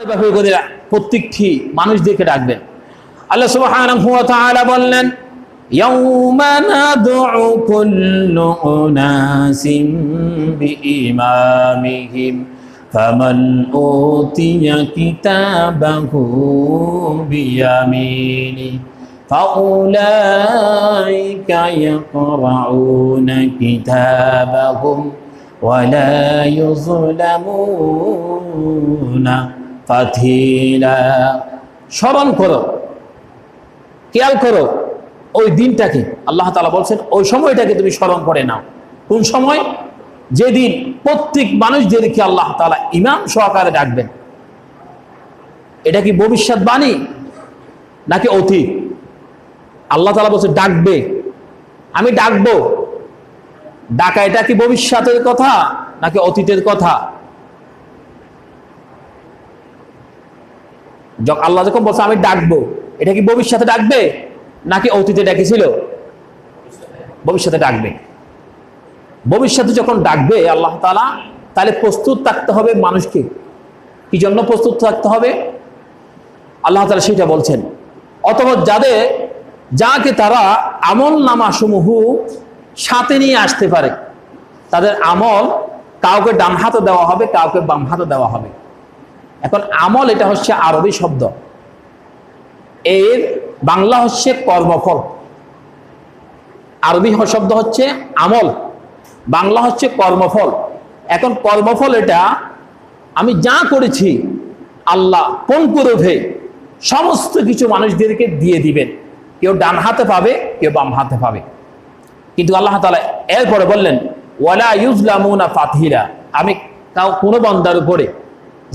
এভাবে করে প্রত্যেকটি মানুষদেরকে ডাকবেন। আল্লাহ সুবহানাহু ওয়া তাআলা বললেন, ইয়াউমা নাদউ কুল্লু উনাসিন বিইমামিহিম ফামান উতিয়া কিতাবাহু বিয়ামিনি ফাউলাইকা ইয়াকরাউনা কিতাবাহুম ওয়ালা ইউযলামুনা ফাতিলা। স্মরণ করো, খেয়াল করো ওই দিনটাকে। আল্লাহ তাআলা বলছেন ওই সময়টাকে তুমি স্মরণ করে নাও। কোন সময়? যেদিন প্রত্যেক মানুষদেরকে আল্লাহ তাআলা ইমাম সহকারে ডাকবেন। এটা কি ভবিষ্যৎবাণী নাকি অতীত? আল্লাহ তাআলা বলছে ডাকবে, আমি ডাকবো। ডাকা এটা কি ভবিষ্যতের কথা নাকি অতীতের কথা? আল্লাহ যখন বলছে আমি ডাকবো, এটা কি ভবিষ্যতে ডাকবে নাকি অতীতে ডাকেছিল? ভবিষ্যতে ডাকবে। ভবিষ্যতে যখন ডাকবে আল্লাহ তাআলা, তাহলে প্রস্তুত থাকতে হবে মানুষকে। কি জন্য প্রস্তুত থাকতে হবে? আল্লাহ তাআলা সেটা বলছেন। অথবা যাকে তারা আমল নামা সমূহ সাথে নিয়ে আসতে পারে, তাদের আমল কাউকে ডান হাতে দেওয়া হবে, কাউকে বাম হাতে দেওয়া হবে। এখন আমল এটা হচ্ছে আরবি শব্দ, এর বাংলা হচ্ছে কর্মফল। আরবি শব্দ হচ্ছে আমল, বাংলা হচ্ছে কর্মফল। এখন কর্মফল এটা আমি যা করেছি আল্লাহ কোন করবে সমস্ত কিছু মানুষদেরকে দিয়ে দিবেন। কেউ ডান হাতে পাবে, কেউ বাম হাতে পাবে। কিন্তু আল্লাহ তাআলা এরপরে বললেন ওয়ালা ইউযলামুনা ফাতিলা, আমি কোনো বান্দার উপরে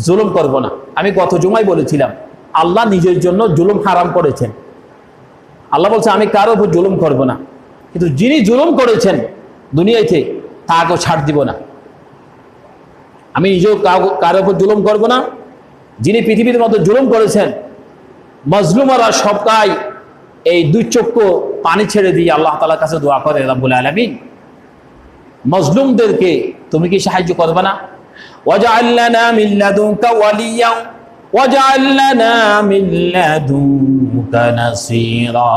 জুলুম করব না। আমি গত জুমায় বলেছিলাম আল্লাহ নিজের জন্য জুলুম হারাম করেছেন। আল্লাহ বলছে আমি কারো উপর জুলুম করব না, কিন্তু যিনি জুলুম করেছেন দুনিয়াতে তাকেও ছাড় দিব না। আমি নিজেও কারো উপর জুলুম করব না। যিনি পৃথিবীর মধ্যে জুলুম করেছেন, মজলুমরা সবকাই এই দুই চক্ষু পানি ছেড়ে দিয়ে আল্লাহ তাআলার কাছে দোয়া করে, রব্বুল আলামিন মজলুমদেরকে তুমি কি সাহায্য করবে না? ওয়াজআল লানা মিন লাদুনকা ওয়ালিয়্যান ওয়াজআল লানা মিন লাদুনকা নাসীরা।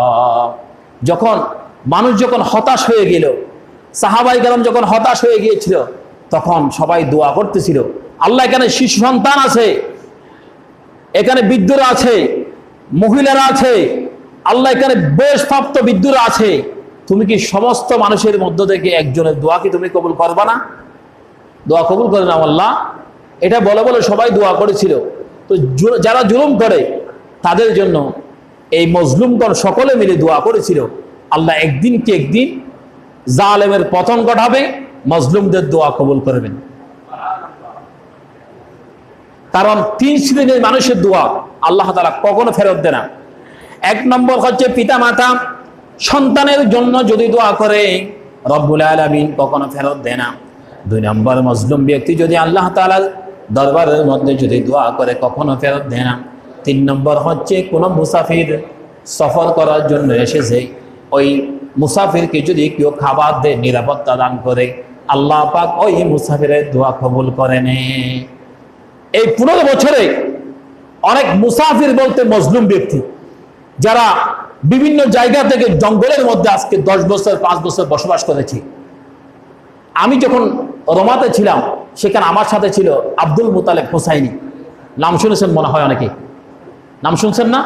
মানুষ যখন হতাশ হয়ে গেল, সাহাবায়ে কেরাম যখন হতাশ হয়ে গিয়েছিল, তখন সবাই দোয়া করতেছিল, আল্লাহ এখানে শিশু সন্তান আছে, এখানে বৃদ্ধরা আছে, মহিলারা আছে, আল্লাহ এখানে বয়সপ্রাপ্ত বৃদ্ধরা আছে, তুমি কি সমস্ত মানুষের মধ্য থেকে একজনের দোয়া কি তুমি কবুল করবা না? দোয়া কবুল করে নাও আল্লাহ। এটা বলে বলে সবাই দোয়া করেছিল। তো যারা জুলুম করে তাদের জন্য এই মজলুমগণ সকলে মিলে দোয়া করেছিল, আল্লাহ একদিন কি একদিন জালেমের পতন ঘটাবে, মজলুমদের দোয়া কবুল করবেন। কারণ 3 শ্রেণীর মানুষের দোয়া আল্লাহ তাআলা কখনো ফেরত দেয় না। 1 নম্বর হচ্ছে পিতা মাতা সন্তানের জন্য যদি দোয়া করে, রব্বুল আলামিন কখনো ফেরত দেয় না। 2 নম্বর মজলুম ব্যক্তি যদি আল্লাহ তাআলার দরবারের মধ্যে যদি দোয়া করে, কখনো ফেরত দেয় না। 3 নম্বর হচ্ছে কোনো মুসাফির সফর করার জন্য এসেছে, ওই মুসাফিরকে যদি কেউ খাবার দেয়, নিরাপত্তা দান করে, আল্লাহ পাক ওই মুসাফিরের দোয়া কবুল করে নেয়। এই 15 বছরে অনেক মুসাফির বলতে মজলুম ব্যক্তি যারা বিভিন্ন জায়গা থেকে জঙ্গলের মধ্যে আজকে 10 বছর 5 বছর বসবাস করেছি। আমি যখন রোমাতে ছিলাম, সেখানে আমার সাথে ছিল আব্দুল মুতালেব হুসাইনি। নাম শুনেছেন মনে হয় অনেকে, নাম শুনছেন না?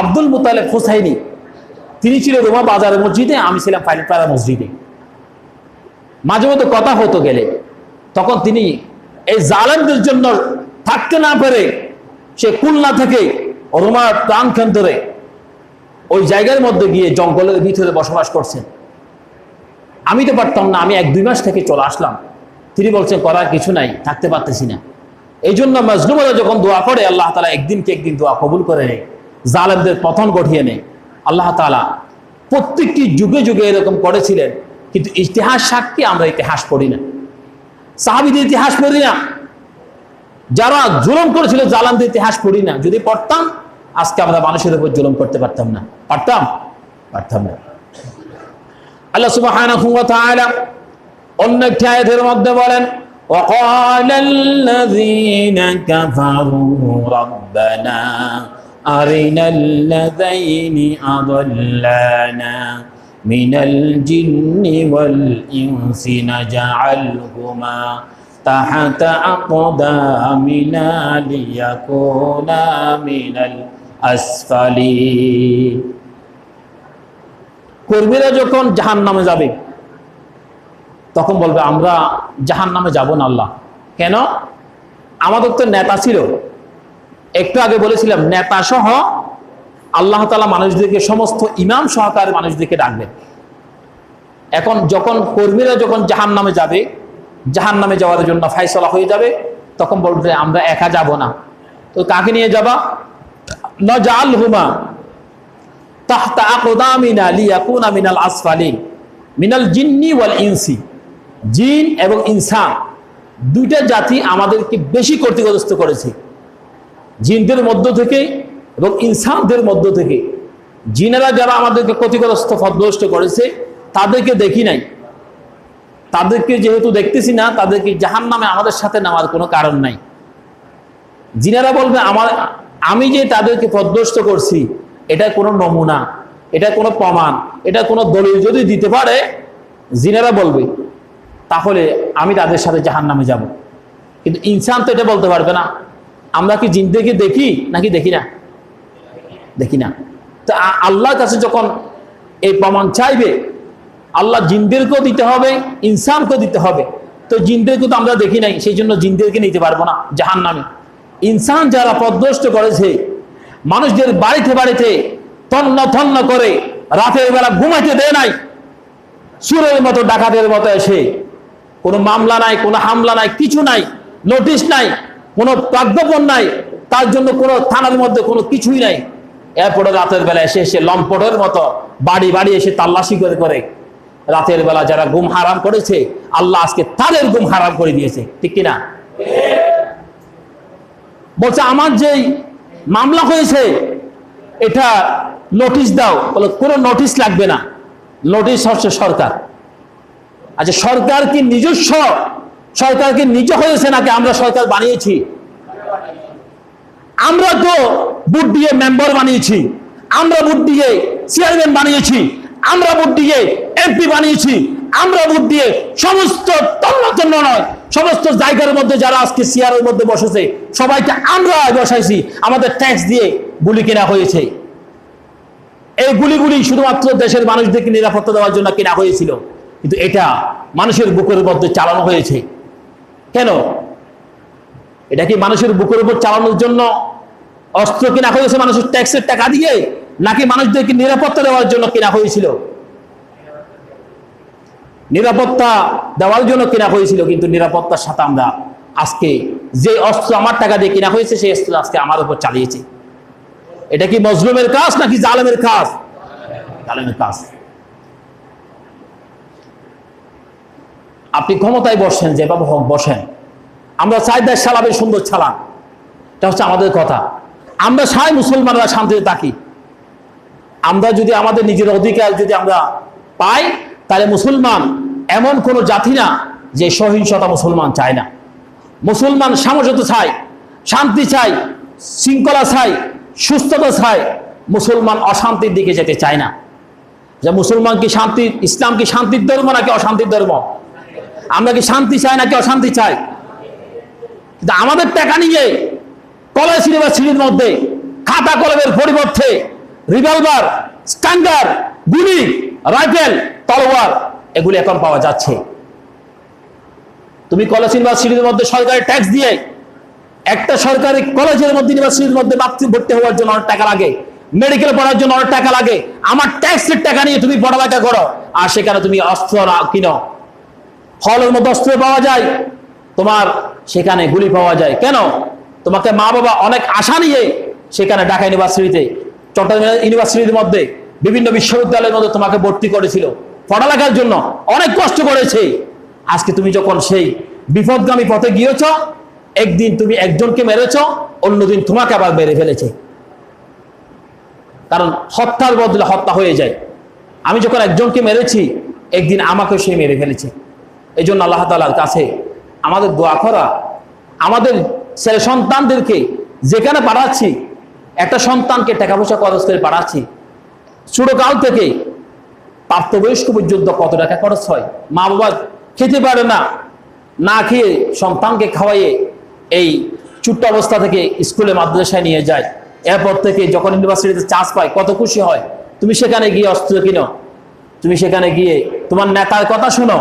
আব্দুল মুতালেব হুসাইনি, তিনি ছিল রোমা বাজারের মসজিদে, আমি ছিলাম ফাইলপাড়া মসজিদে। মাঝে মধ্যে কথা হতো গেলে, তখন তিনি এই জালেমদের জন্য থাকতে না পেরে সে খুলনা থেকে রোমার প্রাণকেন্দ্রে ওই জায়গার মধ্যে গিয়ে জঙ্গলের ভিতরে বসবাস করছেন। আমি তো পারতাম না, আমি 1-2 মাস থেকে চলে আসলাম। তিনি বলছেন করার কিছু নাই, থাকতে পারতেছি না। এই জন্য মজলুমরা যখন দোয়া করে, আল্লাহ তাআলা একদিন কে একদিন দোয়া কবুল করে নেয়, জালেমদের পতন ঘটিয়ে নেয়। আল্লাহ তাআলা প্রত্যেকটি যুগে যুগে এরকম করেছিলেন, কিন্তু ইতিহাস সাক্ষী আমরা ইতিহাস পড়ি না, সাহাবীদের ইতিহাস পড়ি না, যারা জুলুম করেছিল জালেমদের ইতিহাস পড়ি না। যদি পড়তাম আজকে আমরা মানুষের উপর জুলুম করতে পারতাম না। পারতাম না। আল্লাহ সুবহানাহু ওয়া তাআলা অন্য একটি আয়াতের মধ্যে বলেন وقال الذين كفروا ربنا أرنا الذين أضلانا من الجن والإنس نجعلهما تحت أقدامنا ليكونا من الأسفلين। কর্মীরা যখন জাহান্নামে যাবে তখন বলবে আমরা জাহান্নামে যাব না আল্লাহ। কেন? আমাদের তো নেতা ছিল, একটু আগে বলেছিলাম নেতা সহ আল্লাহ তাআলা মানুষদেরকে, সমস্ত ইমাম সহকারে মানুষদেরকে ডাকবেন। এখন যখন কর্মীরা যখন জাহান্নামে যাবে, জাহান্নামে যাওয়ার জন্য ফয়সালা হয়ে যাবে, তখন বলবে আমরা একা যাব না। তো কাকে নিয়ে যাবা? নাজআলহুমা তাহতা আকদামিনা লিয়াকুনা মিনাল আসফালিন মিনাল জিন্নি ওয়াল ইনসি। জিন এবং ইনসান দুইটা জাতি আমাদেরকে বেশি ক্ষতিগ্রস্ত করেছে, জিনদের মধ্য থেকে এবং ইনসানদের মধ্য থেকে। জিনেরা যারা আমাদেরকে ক্ষতিগ্রস্ত পথভ্রষ্ট করেছে তাদেরকে দেখি নাই, তাদেরকে যেহেতু দেখতেছি না, তাদেরকে জাহান্নামে আমাদের সাথে নেওয়ার কোনো কারণ নাই। জিনেরা বলবে আমি যে তাদেরকে পথভ্রষ্ট করছি এটা কোনো নমুনা, এটা কোনো প্রমাণ, এটা কোনো দলিল যদি দিতে পারে, জিনেরা বলবে তাহলে আমি তাদের সাথে জাহান্নামে যাব। কিন্তু ইনসান তো এটা বলতে পারবে না। আমরা কি জিনদেরকে দেখি নাকি দেখি না? দেখি না। তো আল্লাহর কাছে যখন এই প্রমাণ চাইবে, আল্লাহ জিনদেরকেও দিতে হবে, ইনসানকেও দিতে হবে। তো জিনদেরকে তো আমরা দেখি নাই, সেই জন্য জিনদেরকে নিতে পারবো না জাহান্নামে। ইনসান যারা পথভ্রষ্ট করেছে, মানুষদের বাড়িতে বাড়িতে তন্ন তন্ন করে রাতের বেলা ঘুমাইতে দেয় নাই, চোরের মতো ডাকাতের মতো এসে, কোনো মামলা নাই, কোনো হামলা নাই, কিছু নাই, নোটিশ নাই, কোনো প্রাজ্ঞাপন নাই, তার জন্য কোনো থানার মধ্যে কোনো কিছুই নাই। এরপরে রাতের বেলা এসে এসে লম্পটের মতো বাড়ি বাড়ি এসে তাল্লাশি করে করে রাতের বেলা যারা ঘুম হারাম করেছে, আল্লাহ আজকে তাদের ঘুম হারাম করে দিয়েছে। ঠিক কিনা? বলছে আমার যেই মামলা হয়েছে এটা নোটিশ দাও। বলে কোনো নোটিশ লাগবে না, নোটিশ হচ্ছে সরকার। আচ্ছা, সরকার কি নিজস্ব, সরকার কি নিজে হয়েছে নাকি আমরা সরকার বানিয়েছি? আমরা তো ভোট দিয়ে মেম্বার বানিয়েছি, আমরা ভোট দিয়ে চেয়ারম্যান বানিয়েছি, আমরা ভোট দিয়ে এমপি বানিয়েছি, আমরা ভোট দিয়ে সমস্ত তন্ন নয়, সমস্ত জায়গার মধ্যে যারা আজকে চেয়ারের মধ্যে বসেছে সবাইকে আমরা বসাইছি, আমাদের ট্যাক্স দিয়ে গুলি কেনা হয়েছে। এই গুলিগুলি শুধুমাত্র দেশের মানুষদেরকে নিরাপত্তা দেওয়ার জন্য কেনা হয়েছিল, কিন্তু এটা মানুষের বুকের মধ্যে চালানো হয়েছে। কেন? এটা কি মানুষের বুকের উপর চালানোর জন্য অস্ত্র কেনা হয়েছে মানুষের ট্যাক্সের টাকা দিয়ে, নাকি মানুষদেরকে নিরাপত্তা দেওয়ার জন্য কেনা হয়েছিল? নিরাপত্তা দেওয়ার জন্য কেনা হয়েছিল। কিন্তু নিরাপত্তার সাথে আমরা আজকে যে অস্ত্র আমার টাকা দিয়ে কেনা হয়েছে সেই অস্ত্র আজকে আমার উপর চালিয়েছে। এটা কি মজলুমের কাজ নাকি জালেমের কাজ? জালেমের কাজ। আপনি ক্ষমতায় বসেন, যেভাবে হোক বসেন, আমরা চাই দেশ চালাবে সুন্দর চালান, এটা হচ্ছে আমাদের কথা। আমরা চাই মুসলমানরা শান্তিতে থাকি। আমরা যদি আমাদের নিজের অধিকার যদি আমরা পাই, তাহলে মুসলমান এমন কোনো জাতি না যে সহিংসতা মুসলমান চায় না। মুসলমান সামঞ্জস্য চায়, শান্তি চাই, শৃঙ্খলা চাই, সুস্থতা চাই। মুসলমান অশান্তির দিকে যেতে চায় না। যে মুসলমান কি শান্তি, ইসলাম কি শান্তির ধর্ম নাকি অশান্তির ধর্ম? আমরা কি শান্তি চাই নাকি অশান্তি চাই? কিন্তু আমাদের টাকা নিয়ে কলেজ ইউনিভার্সিটির মধ্যে খাতা কলমের পরিবর্তে রিভলভার, স্ট্যান্ডার, গুলি, রাইফেল, তলোয়ার এগুলি এখন পাওয়া যাচ্ছে। তুমি কলেজ ইউনিভার্সিটির মধ্যে সরকারি ট্যাক্স দিয়ে, একটা সরকারি কলেজের মধ্যে ইউনিভার্সিটির মধ্যে ভর্তি হওয়ার জন্য অনেক টাকা লাগে, মেডিকেল পড়ার জন্য অনেক টাকা লাগে। আমার ট্যাক্সের টাকা নিয়ে তুমি পড়ালেখা করো, আর সেখানে তুমি অস্ত্র কিনো। ফলের মতো অস্ত্র পাওয়া যায়, তোমার সেখানে গুলি পাওয়া যায়। কেন? তোমাকে মা বাবা অনেক আশা নিয়ে সেখানে ঢাকা ইউনিভার্সিটিতে, চট্টগ্রাম ইউনিভার্সিটির মধ্যে, বিভিন্ন বিশ্ববিদ্যালয়ের মধ্যে তোমাকে ভর্তি করেছিল পড়ালেখার জন্য, অনেক কষ্ট করেছে। আজকে তুমি যখন সেই বিপদগামী পথে গিয়েছ, একদিন তুমি একজনকে মেরেছ, অন্যদিন তোমাকে আবার মেরে ফেলেছে। কারণ হত্যার বদলে হত্যা হয়ে যায়। আমি যখন একজনকে মেরেছি, একদিন আমাকে সে মেরে ফেলেছে। এই জন্য আল্লাহ তাআলার কাছে আমাদের দোয়া করা, আমাদের ছেলে সন্তানদেরকে যেখানে পাঠাচ্ছি, একটা সন্তানকে টাকা পয়সা খরচ করে পাঠাচ্ছি, ছোটকাল থেকে প্রাপ্তবয়স্ক পর্যন্ত কত টাকা খরচ হয়। মা বাবা খেতে পারে না, না খেয়ে সন্তানকে খাওয়াইয়ে এই ছোট্ট অবস্থা থেকে স্কুলে মাদ্রাসায় নিয়ে যায়। এরপর থেকে যখন ইউনিভার্সিটিতে চান্স পায় কত খুশি হয়। তুমি সেখানে গিয়ে অস্ত্র কিনো, তুমি সেখানে গিয়ে তোমার নেতার কথা শোনো।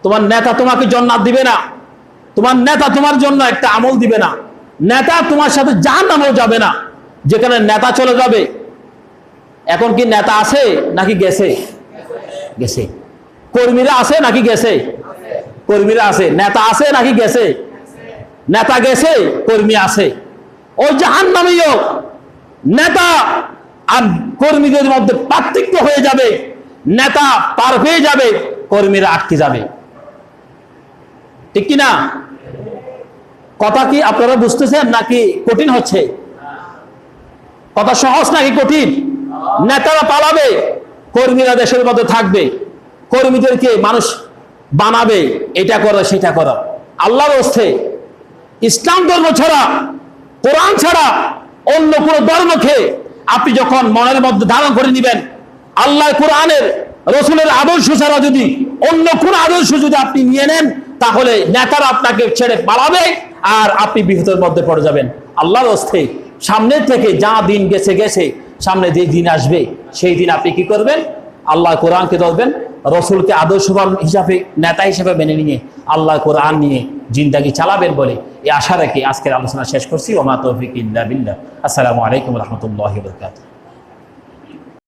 তোমার নেতা তোমাকে জান্নাত দিবে না, তোমার নেতা তোমার জন্য একটা আমল দিবে না, নেতা তোমার সাথে জাহান্নামেও যাবে না, যেখানে নেতা চলে যাবে। এখন কি নেতা আছে নাকি গেছে? গেছে। কর্মীরা আছে নাকি গেছে? কর্মীরা আছে। নেতা আছে নাকি গেছে? নেতা গেছে, কর্মী আছে। ওই জাহান্নামীয় নেতা আর কর্মীদের মধ্যে পার্থক্য হয়ে যাবে। নেতা পার হয়ে যাবে, কর্মীরা আটকে যাবে। ঠিক কিনা? কথা কি আপনারা বুঝতেছেন নাকি কঠিন হচ্ছে? কথা সহজ নাকি কঠিন? নেতারা পালাবে, কর্মীরা দেশের মধ্যে থাকবে। কর্মীদেরকে মানুষ বানাবে, এটা করো সেটা করো। আল্লাহর হস্তে ইসলাম ধর্ম ছাড়া, কোরআন ছাড়া অন্য কোনো ধর্মকে আপনি যখন মনের মধ্যে ধারণ করে নেবেন, আল্লাহ কোরআনের রসুলের আদর্শ ছাড়া যদি অন্য কোন আদর্শ যদি আপনি নিয়ে নেন, তাহলে নেতারা আপনাকে ছেড়ে পালাবে আর আপনি বিপদের মধ্যে পড়ে যাবেন। আল্লাহর হস্তে সামনের থেকে যা দিন গেছে গেছে, সামনে যে দিন আসবে সেই দিন আপনি কি করবেন? আল্লাহ কোরআনকে ধরবেন, রসুলকে আদর্শবান হিসাবে নেতা হিসেবে মেনে নিয়ে আল্লাহ কোরআন নিয়ে জিন্দাগি চালাবেন বলে এই আশা রেখে আজকের আলোচনা শেষ করছি। ওমা তৌফিক ইল্লা বিল্লাহ। আসসালামু আলাইকুম ওয়া রাহমাতুল্লাহি ওয়া বারাকাতুহু।